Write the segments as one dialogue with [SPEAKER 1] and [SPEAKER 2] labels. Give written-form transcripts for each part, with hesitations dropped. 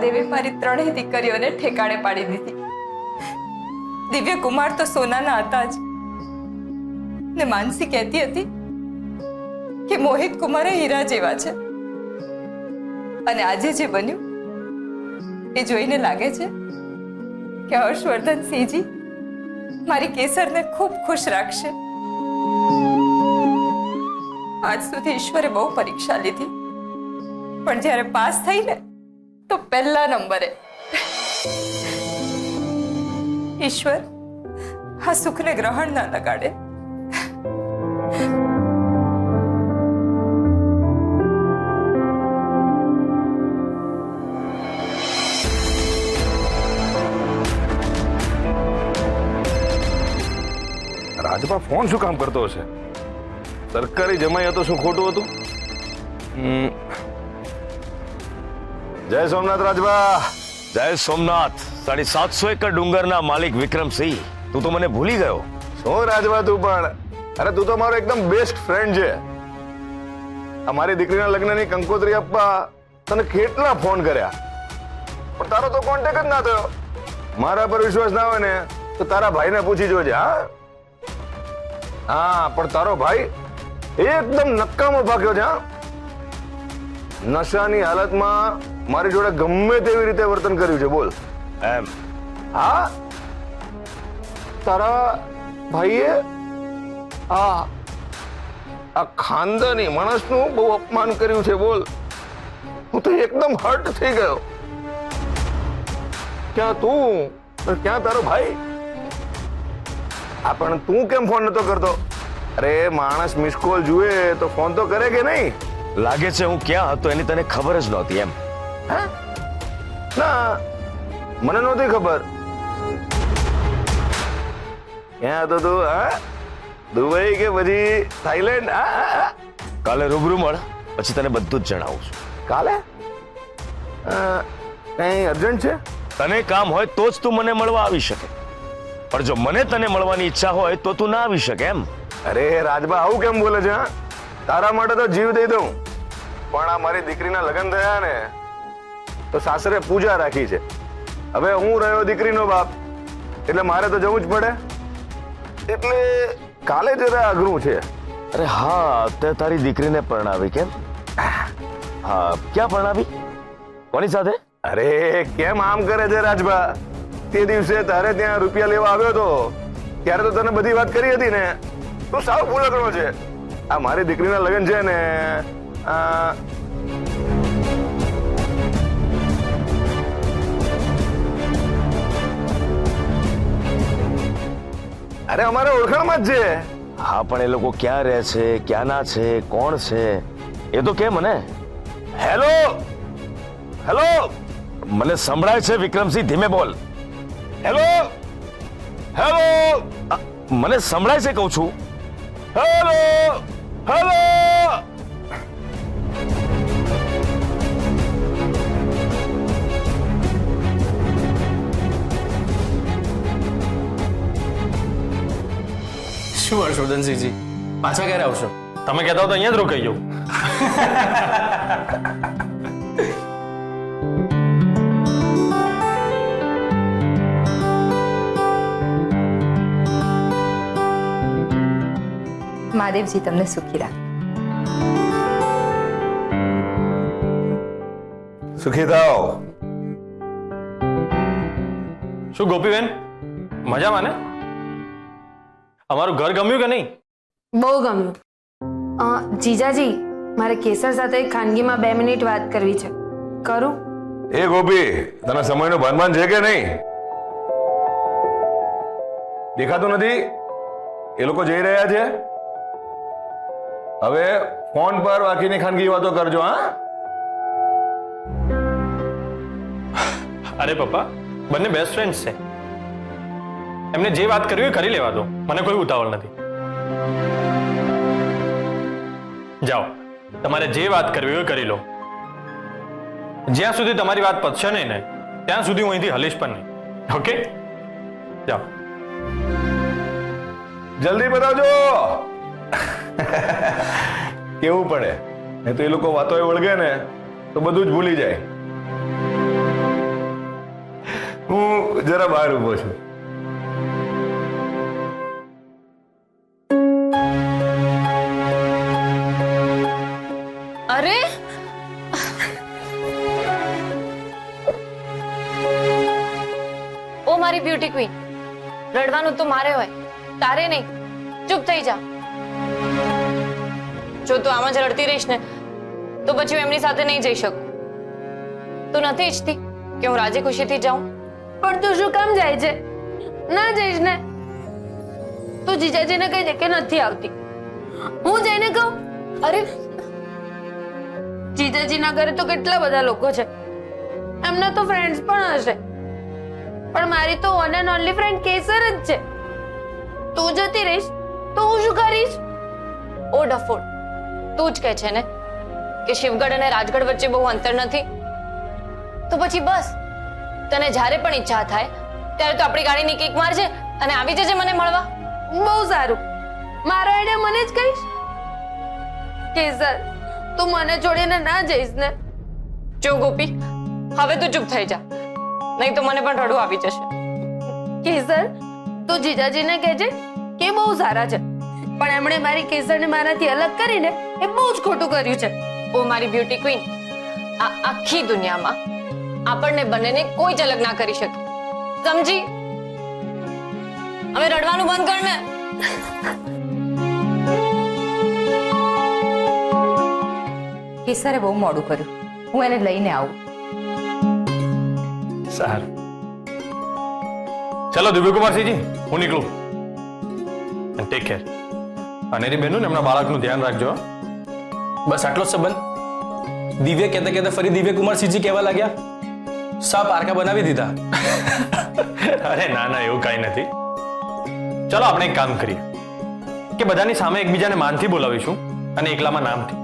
[SPEAKER 1] મહાદેવે મારી 3 દીકરીઓને ઠેકાણે પાડી દીધી. દિવ્ય કુમાર તો સોનાના હતા જ ને માનસી કહેતી હતી કે મોહિત કુમાર હીરા જેવા છે. અને આજે જે બન્યું એ જોઈને લાગે છે કે હર્ષવર્ધન સિંહજી મારી કેસરને ખૂબ ખુશ રાખશે. આજ સુધી ઈશ્વરે બહુ પરીક્ષા લીધી, પણ જ્યારે પાસ થઈ ને તો પહેલા નંબરે. ઈશ્વર આ સુખને ગ્રહણ ના લગાડે.
[SPEAKER 2] રાજભા ફોન શું કામ કરતો હશે? સરકારી જમાઈ હતો, શું ખોટું હતું? જય સોમનાથ રાજભા.
[SPEAKER 3] જય સોમનાથ. 750 એકર ડુંગરના માલિક વિક્રમસિંહ, તું તો મને ભૂલી ગયો.
[SPEAKER 2] શું રાજભા તું પણ? અરે તું તો મારો એકદમ બેસ્ટ ફ્રેન્ડ છે. અમારી દીકરીના લગ્નની કંકોત્રી આપવા તને કેટલા ફોન કર્યા, પણ તારો તો કોન્ટેક્ટ જ ના થયો. મારા પર વિશ્વાસ ના હોય ને તો તારા ભાઈને પૂછી જોજે. હા, પણ તારો ભાઈ એકદમ નકામો ભાગ્યો છે. નશાની હાલતમાં મારી જોડે ગમે તેવી રીતે વર્તન કર્યું છે. બોલ
[SPEAKER 3] એમ?
[SPEAKER 2] હા, તારા ભાઈએ આ ખાનદાની માણસનું બહુ અપમાન કર્યું છે. બોલ, હું તો એકદમ હર્ટ થઈ ગયો. ક્યાં તું, ક્યાં તારો ભાઈ? પણ તું કેમ ફોન નતો કરતો? અરે માણસ મિસ કોલ જુએ તો ફોન તો કરે કે નહીં?
[SPEAKER 3] લાગે છે હું ક્યાં હતો એની તને ખબર જ નહોતી એમ?
[SPEAKER 2] ના, મને નહોતી ખબર. ક્યાં હતો તું? દુબઈ કે પછી થાઈલેન્ડ?
[SPEAKER 3] કાલે રૂબરૂ મળ, પછી તને બધું જ જણાવું છું.
[SPEAKER 2] કાલે કઈ અર્જન્ટ છે?
[SPEAKER 3] તને કામ હોય તો જ તું મને મળવા આવી શકે, પણ જો મને તને મળવાની ઈચ્છા હોય તો તું ના આવી શકે એમ?
[SPEAKER 2] અરે રાજભા, આવું કેમ બોલે છે? તારા માટે તો જીવ દઈ દઉં, પણ આ મારી દીકરીના લગ્ન થયા ને તો સાસરે પૂજા રાખી છે. હવે હું રહ્યો દીકરીનો બાપ, એટલે મારે તો જવું જ પડે. એટલે કાલે જરા અઘરું છે.
[SPEAKER 3] અરે હા, તે તારી દીકરીને પરણાવી કેમ? હા, ક્યાં પરણાવી? કોની સાથે?
[SPEAKER 2] અરે કેમ આમ કરે છે રાજભા? તે દિવસે તારે ત્યાં રૂપિયા લેવા આવ્યો હતો ત્યારે તો તને બધી વાત કરી હતી ને. તું સાવ ભૂલકણો છે. આ મારી દીકરીના લગ્ન છે ને, અરે અમારે ઓળખાણમાં જ છે.
[SPEAKER 3] હા, પણ એ લોકો ક્યાં રહે છે, ક્યાંના છે, કોણ છે એ તો કે મને.
[SPEAKER 2] હેલો હેલો,
[SPEAKER 3] મને સંભળાય છે વિક્રમસિંહ, ધીમે બોલ.
[SPEAKER 2] હેલો હેલો,
[SPEAKER 3] મને સંભળાય છે કહું છું.
[SPEAKER 2] Hello hello.
[SPEAKER 4] શું હર્ષવર્ધનસિંહજી, પાછા ક્યારે આવશો? તમે કહેતા હો તો અહીંયા જ રોકાઈ જાઉં.
[SPEAKER 1] મહાદેવજી તમને સુખી રાખે.
[SPEAKER 2] સુખી થાઓ.
[SPEAKER 4] શું ગોપીબેન, મજામાં ને? અમારું ઘર ગમ્યું કે નહીં?
[SPEAKER 5] બહુ ગમ્યું. જીજાજી, મારે કેસર સાથે ખાનગીમાં 2 મિનિટ વાત કરવી છે. કરું?
[SPEAKER 2] એ ગોપી, તને સમયનો ભાન છે કે નહીં? દેખાતું નથી? એ લોકો જઈ રહ્યા છે. હવે ફોન પર બાકીની ખાનગી વાતો કરજો.
[SPEAKER 4] અરે પપ્પા, બંને બેસ્ટ ફ્રેન્ડ્સ છે. એમને જે વાત કરવી હોય કરી લેવા દો, મને કોઈ ઉતાવળ નથી. જાઓ, તમારે જે વાત કરવી હોય કરી લો. જ્યાં સુધી તમારી વાત પતશે નહીં ને ત્યાં સુધી હું અહીંથી હલીશ પણ નહીં. ઓકે, જાઓ.
[SPEAKER 2] જલ્દી બતાવજો. કેવું પડે, નહીં તો એ લોકો વાતો વળગે ને તો બધું જ ભૂલી જાય. જરા બહાર ઉભો છું.
[SPEAKER 6] અરે ઓ મારી બ્યુટી ક્વીન, રડવાનું તો મારે હોય, તારે નહીં. ચૂપ થઈ જા. જો તું આમ જ રડતી રહીશ ને તો પછી હું એમની સાથે નહીં જઈ શકું. તું નથી ઈચ્છતી કે હું રાજી ખુશીથી જાઉં?
[SPEAKER 5] પણ તું શું કામ જાય છે? ના જઈશ ને? તું જીજાજીને કહી દે કે નથી આવતી. હું જઈને કહું? અરે જીજાજીના ઘરે તો કેટલા બધા લોકો છે, એમના તો ફ્રેન્ડ્સ પણ હશે, પણ મારી તો વન એન્ડ ઓનલી ફ્રેન્ડ કેસર જ છે. તું જતી રહીશ તો હું શું કરીશ?
[SPEAKER 6] ઓ ડફોડ, તું જ કહે છે ને કે શિવગઢ અને રાજગઢ વચ્ચે બહુ અંતર નથી, તો પછી બસ તને જ્યારે પણ ઈચ્છા થાય ત્યારે તો આપણી ગાડીની કિક મારજે અને આવી જજે મને મળવા.
[SPEAKER 5] બહુ સારું, મારો આઈડિયા મને જ કહીશ? કેસર, તું મને છોડીને ના જઈશ ને?
[SPEAKER 6] જો ગોપી, હવે તું ચૂપ થઈ જા, નહીં તો મને પણ રડવું આવી જશે.
[SPEAKER 5] કેસર, તું જીજાજીને કહેજે કે બહુ સારા છે, પણ એમણે મારી કેસરને મારાથી અલગ કરીને એ બહુ જ ખોટું કર્યું છે.
[SPEAKER 6] ઓ મારી બ્યુટી ક્વીન, આ આખી દુનિયામાં આપણને બંનેને કોઈ જ અલગ ના કરી શકે, સમજી? હવે રડવાનું બંધ કર ને.
[SPEAKER 1] કેસરે બહુ મોડું કર્યું, હું એને લઈને આવું.
[SPEAKER 4] સારું, ચલો દિવ્યકુમારસિંહજી, હું નીકળું. Take care. અને એની બહેનો ને એમના બાળકનું ધ્યાન રાખજો.
[SPEAKER 7] બસ આટલો જ સંબંધ? દિવ્ય કહેતા કહેતા ફરી દિવ્યકુમારસિંહજી કહેવા લાગ્યા? સા પારકા બનાવી દીધા?
[SPEAKER 4] અરે ના ના, એવું કઈ નથી. ચલો આપણે એક કામ કરીએ કે બધાની સામે એકબીજાને માનથી બોલાવીશું અને એકલામાં નામથી.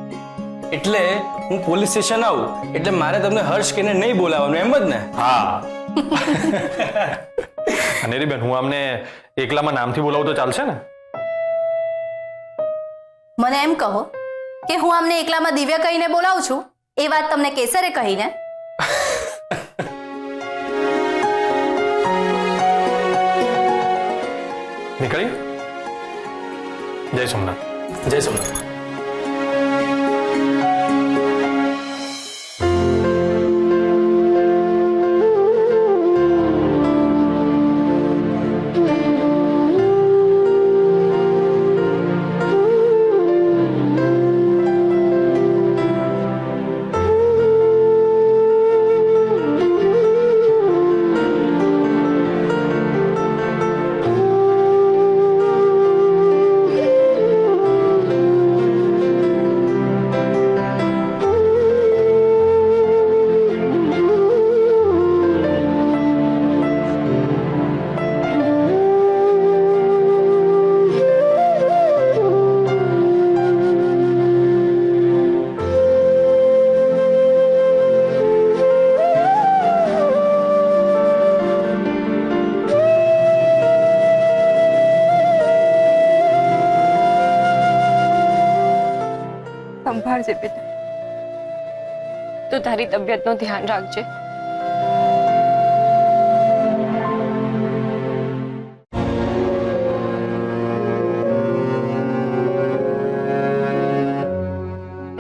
[SPEAKER 7] એટલે હું પોલીસ સ્ટેશન આવું એટલે મારે તમને હર્ષ કહીને નહીં બોલાવવાનું, એમ જ ને?
[SPEAKER 4] હા. અને રી બેન, હું અમને એકલામાં નામથી બોલાવું તો ચાલશે ને?
[SPEAKER 8] મને એમ કહો કે હું અમને એકલામાં દિવ્ય કહીને બોલાવું છું, એ વાત તમને કેસરે કહીને?
[SPEAKER 4] નીકળી. જય સોમનાથ.
[SPEAKER 7] જય સોમનાથ.
[SPEAKER 1] સંભાળજે બેટા.
[SPEAKER 6] તું તારી તબિયતનું ધ્યાન રાખજે.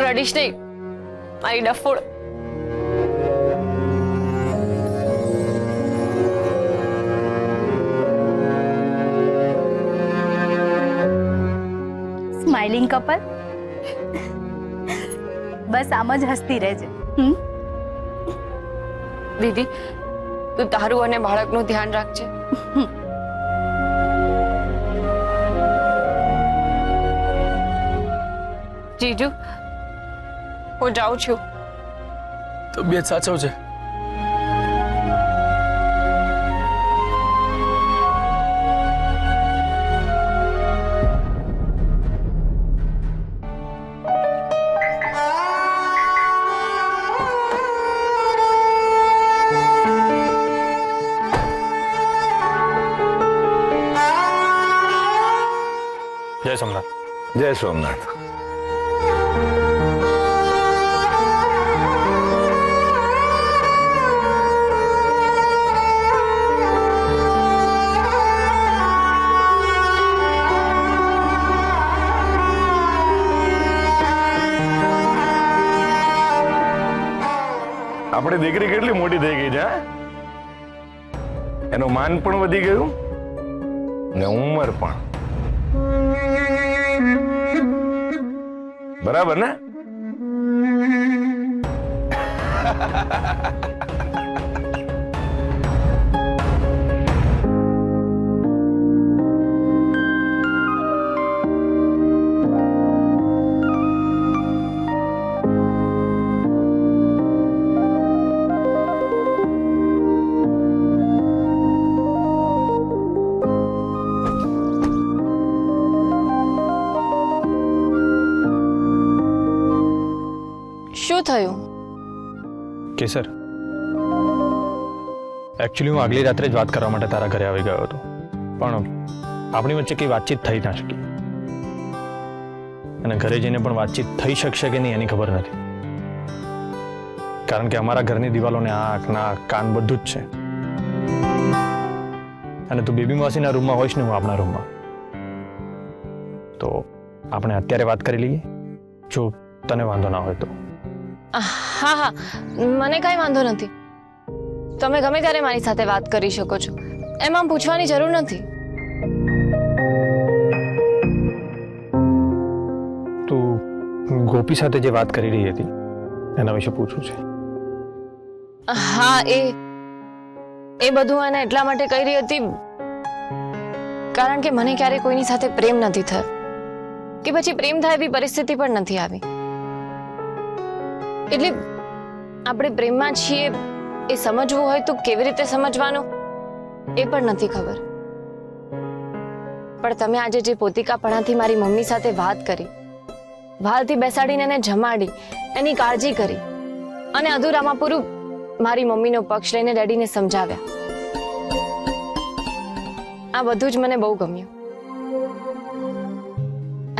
[SPEAKER 6] રડીશ નહીં મારી ડફોડ.
[SPEAKER 8] સ્માઇલિંગ કપલ, બસ આમ જ હસતી રહેજે.
[SPEAKER 6] દીદી, તું તારું અને બાળકનું ધ્યાન રાખજે. જીજુ, હું જાઉં છું.
[SPEAKER 7] તબિયત સાચવજે.
[SPEAKER 4] જય સોમનાથ.
[SPEAKER 2] જય સોમનાથ. દીકરી કેટલી મોટી થઈ ગઈ છે, હા? એનું માન પણ વધી ગયું ને ઉંમર પણ. બરાબર ને?
[SPEAKER 6] શું થયું?
[SPEAKER 4] કેસર, એકચ્યુઅલી હું આગલી રાત્રે જ વાત કરવા માટે તારા ઘરે આવી ગયો હતો, પણ આપણી વચ્ચે કઈ વાતચીત થઈ ના શકી, અને ઘરે જઈને પણ વાતચીત થઈ શકશે કે નહીં એની ખબર નથી, કારણ કે અમારા ઘરની દિવાલોને આંખ નાક કાન બધું જ છે. અને તું બેબી માસીના રૂમમાં હોઈશ ને હું આપણા રૂમમાં, તો આપણે અત્યારે વાત કરી લઈએ, જો તને વાંધો ના હોય તો.
[SPEAKER 6] હા હા, મને કાંઈ વાંધો નથી. તમે ગમે ત્યારે મારી સાથે વાત કરી શકો છો, એમાં પૂછવાની જરૂર નથી.
[SPEAKER 4] તું ગોપી સાથે જે વાત કરી રહી હતી એના વિશે પૂછવું છે.
[SPEAKER 6] હા, એ બધું એને એટલા માટે કહી રહી હતી કારણ કે મને ક્યારે કોઈની સાથે પ્રેમ નથી થયો, કે પછી પ્રેમ થાય એવી પરિસ્થિતિ પણ નથી આવી. એટલે આપણે પ્રેમમાં છીએ એ સમજવું હોય તો કેવી રીતે સમજવાનું એ પણ નથી ખબર. પણ તમે આજે જે પોતિકાપણાથી મારી મમ્મી સાથે વાત કરી, વાલથી બેસાડીને એને જમાડી, એની કાળજી કરી અને અધૂરામાં પૂરું મારી મમ્મીનો પક્ષ લઈને ડેડીને સમજાવ્યા, આ બધું જ મને બહુ ગમ્યું.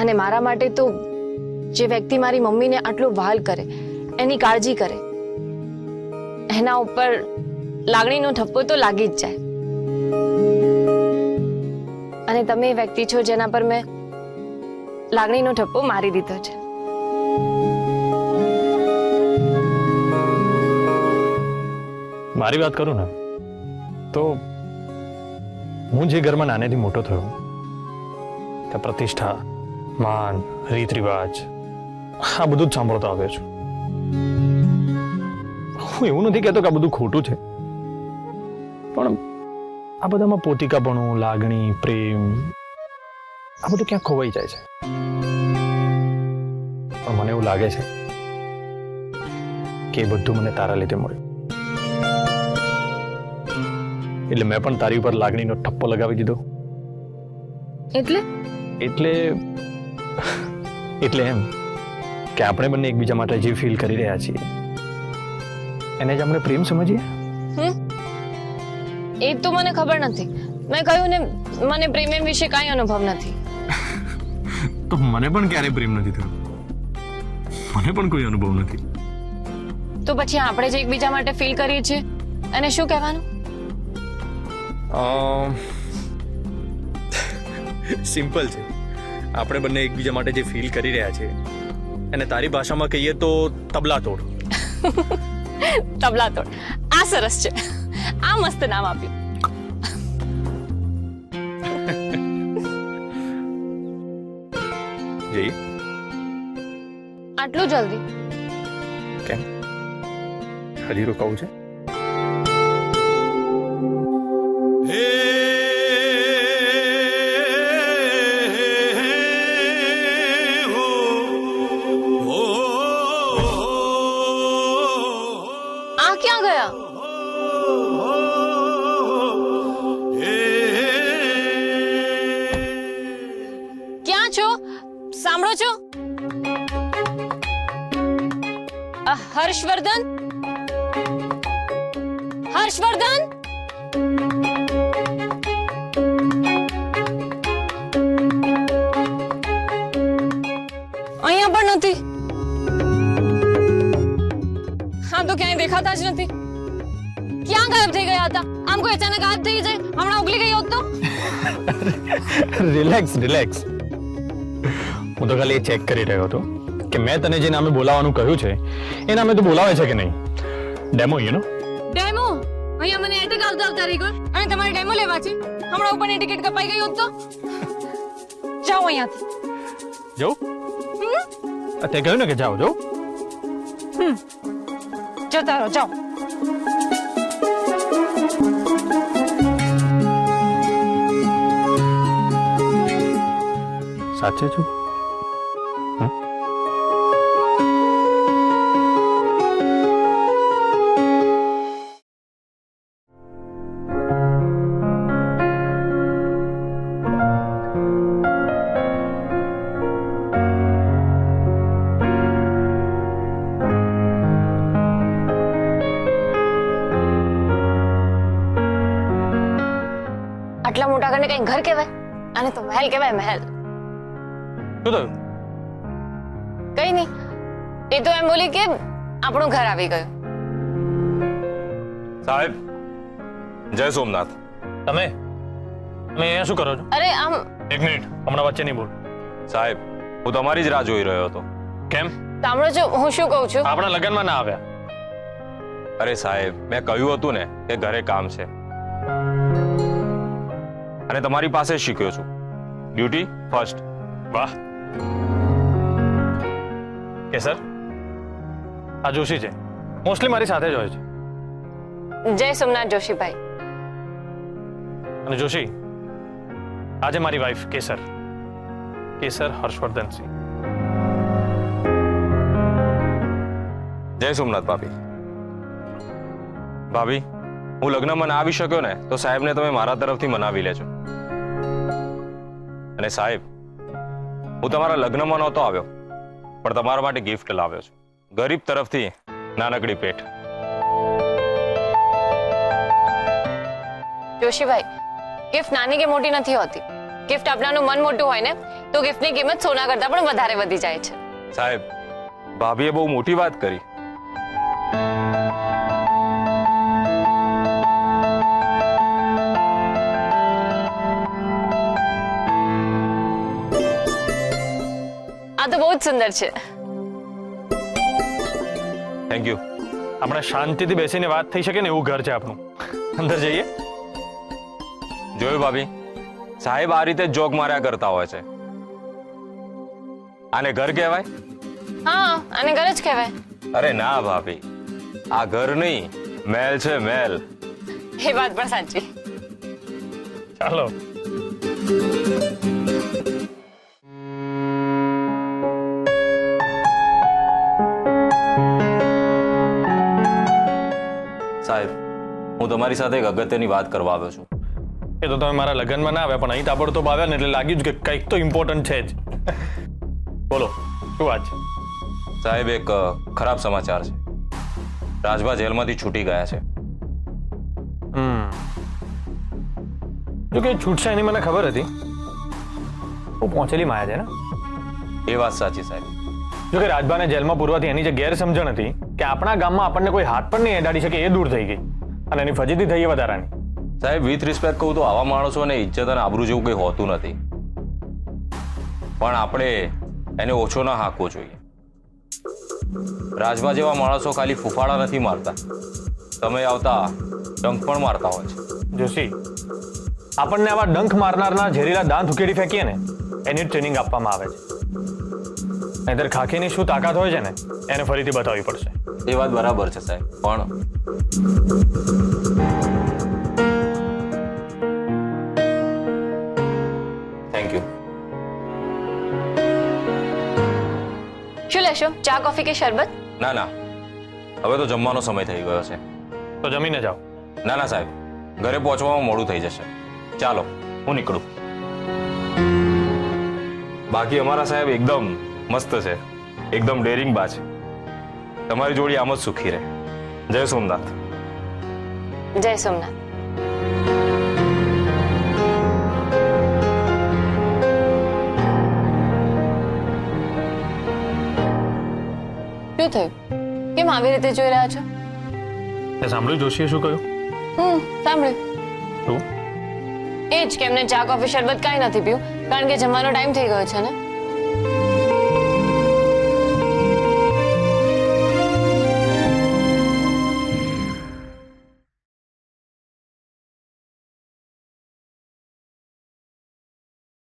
[SPEAKER 6] અને મારા માટે તો જે વ્યક્તિ મારી મમ્મીને આટલું વહાલ કરે, એની કાળજી કરે, એના ઉપર લાગણીનો ઠપ્પો તો લાગી જ જાય. અને તમે એ વ્યક્તિ છો જેના પર મેં લાગણીનો ઠપ્પો મારી દીધો છે.
[SPEAKER 4] મારી વાત કરું ને તો હું જે ઘરમાં નાનેથી મોટો થયો, ત્યાં પ્રતિષ્ઠા, માન, રીત રિવાજ આ બધું જ સાંભળતો આવ્યો છું. હું એવું નથી કહેતો કે આ બધું ખોટું છે, પણ આ બધામાં પોતિકાપણું, લાગણી, પ્રેમ આ બધું ક્યાં ખોવાઈ જાય છે. પણ મને એવું લાગે છે કે એ બધું મને તારા લીધે મળ્યું, એટલે મેં પણ તારી ઉપર લાગણીનો ઠપ્પો લગાવી દીધો. એટલે એમ કે આપણે બંને એકબીજા માટે જે ફીલ કરી રહ્યા છીએ એને જ આપણે પ્રેમ સમજીએ.
[SPEAKER 6] એ તો મને ખબર નથી. મેં કહ્યું ને, મને પ્રેમ વિશે કાંઈ અનુભવ નથી.
[SPEAKER 4] તો મને પણ ક્યારેય પ્રેમ નથી થયો, મને પણ કોઈ અનુભવ નથી.
[SPEAKER 6] તો પછી આપણે જે એકબીજા માટે ફીલ કરીએ છીએ એને શું કહેવાનું?
[SPEAKER 4] સિમ્પલ છે. આપણે બંને એકબીજા માટે જે ફીલ કરી રહ્યા છે એને તારી ભાષામાં કહીએ તો તબલા તોડ.
[SPEAKER 6] તબલા તોડ, આ સરસ છે. આ મસ્ત નામ આપ્યું.
[SPEAKER 4] જઈ
[SPEAKER 6] આટલું જલ્દી
[SPEAKER 4] કેમ? હજી રોકાવું છે?
[SPEAKER 6] આ ક્યાં ગયા? ક્યાં છો? સાંભળો છો? હર્ષવર્ધન, હર્ષવર્ધન, અહીંયા પણ નથી. હા તો ક્યાંય દેખાતા જ નથી. ક્યાં ગાયબ થઈ ગયા હતા? આમ કોઈ અચાનક ગાયબ થઈ જાય, હમણાં ઉગલી ગઈ હોત તો.
[SPEAKER 4] Relax relax. હું તો ખાલી ચેક કરી રહ્યો હતો કે મેં તને જે નામે બોલાવવાનું કહ્યું છે એ નામે તું બોલાવે છે કે નહીં. ડેમો યુ નો
[SPEAKER 6] ડેમો અહીંયા મને એટેક આવતા રહી ગયો અને તમારે ડેમો લેવા છે હમણાં ઉપરની ટિકિટ કપાઈ ગઈ હોત તો જાઓ અહીંયાથી
[SPEAKER 4] જાઉં તે કહ્યું ને કે જાઓ જાઓ
[SPEAKER 6] જતા રહો જાઓ
[SPEAKER 4] સાચે છું
[SPEAKER 6] આટલા મોટા ઘરને કઈ ઘર કહેવાય આને તો મહેલ કહેવાય મહેલ
[SPEAKER 4] શું થયું
[SPEAKER 6] કઈ નહીં એ તો એમ બોલી કે આપણું ઘર આવી ગયું
[SPEAKER 2] સાહેબ જય સોમનાથ.
[SPEAKER 4] તમે અહીંયા શું કરો છો?
[SPEAKER 6] અરે આમ
[SPEAKER 4] એક મિનિટ, હમણાં વચ્ચે નહીં બોલ.
[SPEAKER 2] સાહેબ હું તમારી જ રાહ જોઈ રહ્યો હતો.
[SPEAKER 4] કેમ?
[SPEAKER 6] સાંભળો છો હું શું કહું છું
[SPEAKER 4] આપણા લગ્નમાં ના આવ્યા?
[SPEAKER 2] અરે સાહેબ મેં કહ્યું હતું ને કે ઘરે કામ છે અને તમારી પાસે જ શીખ્યો છું. Duty first.
[SPEAKER 4] વાહ કેસર, આ જોશી છે, મોસ્ટલી મારી સાથે જ હોય છે.
[SPEAKER 6] જય સોમનાથ જોશીભાઈ.
[SPEAKER 4] અને જોશી, આજે મારી વાઈફ કેસર, કેસર હર્ષવર્ધનસિંહ.
[SPEAKER 2] જય સોમનાથ ભાભી. ભાભી હું લગ્નમાં ના આવી શક્યો ને તો સાહેબને તમે મારા તરફથી મનાવી લેજો. અને સાહેબ હું તમારા લગ્નમાં નહોતો આવ્યો પણ તમારા માટે ગિફ્ટ લાવ્યો છું. ગરીબ તરફથી નાનકડી ભેટ.
[SPEAKER 6] જોશીભાઈ ગિફ્ટ નાની કે મોટી નથી હોતી. ગિફ્ટ આપનાનું મન મોટું હોય ને તો ગિફ્ટની કિંમત સોના કરતા પણ વધારે વધી જાય છે.
[SPEAKER 2] સાહેબ ભાભીએ બહુ મોટી વાત કરી.
[SPEAKER 6] આ તો બહુ જ સુંદર છે.
[SPEAKER 2] Thank you.
[SPEAKER 4] આપણે શાંતિથી બેસીને વાત થઈ શકે ને એવું ઘર છે આપણું. અંદર જઈએ.
[SPEAKER 2] જોયું ભાભી, સાહેબ આ રીતે જોક માર્યા કરતા હોય છે. આને ઘર કહેવાય?
[SPEAKER 6] હા આને ઘર જ કહેવાય.
[SPEAKER 2] અરે ના ભાભી, આ ઘર નહીં મહેલ છે, મહેલ.
[SPEAKER 6] એ વાત પણ સાચી.
[SPEAKER 4] ચાલો.
[SPEAKER 2] સાહેબ હું તમારી સાથે એક અગત્યની વાત કરવા આવ્યો છું.
[SPEAKER 4] એ તો તમે મારા લગ્નમાં ના આવ્યા પણ અહીં તાબડતોબ આવ્યા ને એટલે લાગ્યું જ કે કંઈક તો ઇમ્પોર્ટન્ટ છે જ. બોલો શું વાત છે?
[SPEAKER 2] સાહેબ એક ખરાબ સમાચાર છે. રાજભા જેલમાંથી છૂટી ગયા છે.
[SPEAKER 4] જો કે છૂટશે એની મને ખબર હતી. હું પહોંચેલી માયા છે ને.
[SPEAKER 2] એ વાત સાચી સાહેબ.
[SPEAKER 4] જો કે રાજભાને જેલમાં પૂરવાથી એની જે ગેરસમજણ હતી કે આપણા ગામમાં આપણને કોઈ હાથ પણ નહીં અડાડી શકે એ દૂર થઈ ગઈ અને એની ફજીતી થઈ એ વધારાની.
[SPEAKER 2] સાહેબ વિથ રિસ્પેક્ટ કહું તો આવા માણસોને ઇજ્જત અને આબરૂ જેવું કંઈ હોતું નથી પણ આપણે એને ઓછો ના હાંકવો જોઈએ. રાજભા જેવા માણસો ખાલી ફૂફાડા નથી મારતા, સમય આવતા ડંખ પણ મારતા હોય છે.
[SPEAKER 4] જોશી, આપણને આવા ડંખ મારનારના ઝેરીલા દાંત ઉકેડી ફેંકીએ ને એની ટ્રેનિંગ આપવામાં આવે છે. નહીંતર ખાખીની શું તાકાત હોય છે ને એને ફરીથી બતાવવી પડશે.
[SPEAKER 2] એ વાત બરાબર છે સાહેબ પણ થેન્ક યુ.
[SPEAKER 6] શું લેશો, ચા કોફી કે શરબત?
[SPEAKER 2] ના ના, હવે તો જમવાનો સમય થઈ ગયો છે.
[SPEAKER 4] તો જમીને જાઓ.
[SPEAKER 2] ના ના સાહેબ, ઘરે પહોંચવામાં મોડું થઈ જશે. ચાલો હું નીકળું. બાકી અમારા સાહેબ એકદમ મસ્ત છે, એકદમ ડેરિંગ બા છે. તમારી જોડી આમ જ સુખી રહે. જય સોમનાથ.
[SPEAKER 6] જય સોમનાથ. શું થયું? કેમ આવી રીતે જોઈ રહ્યા છો?
[SPEAKER 4] તે સાંભળ્યું જોશીએ શું કહ્યું?
[SPEAKER 6] સાંભળ્યું.
[SPEAKER 4] શું?
[SPEAKER 6] એ જ કે એમને ચા કોફી શરબત કાંઈ નથી પીવું કારણ કે જમવાનો ટાઈમ થઈ ગયો છે ને.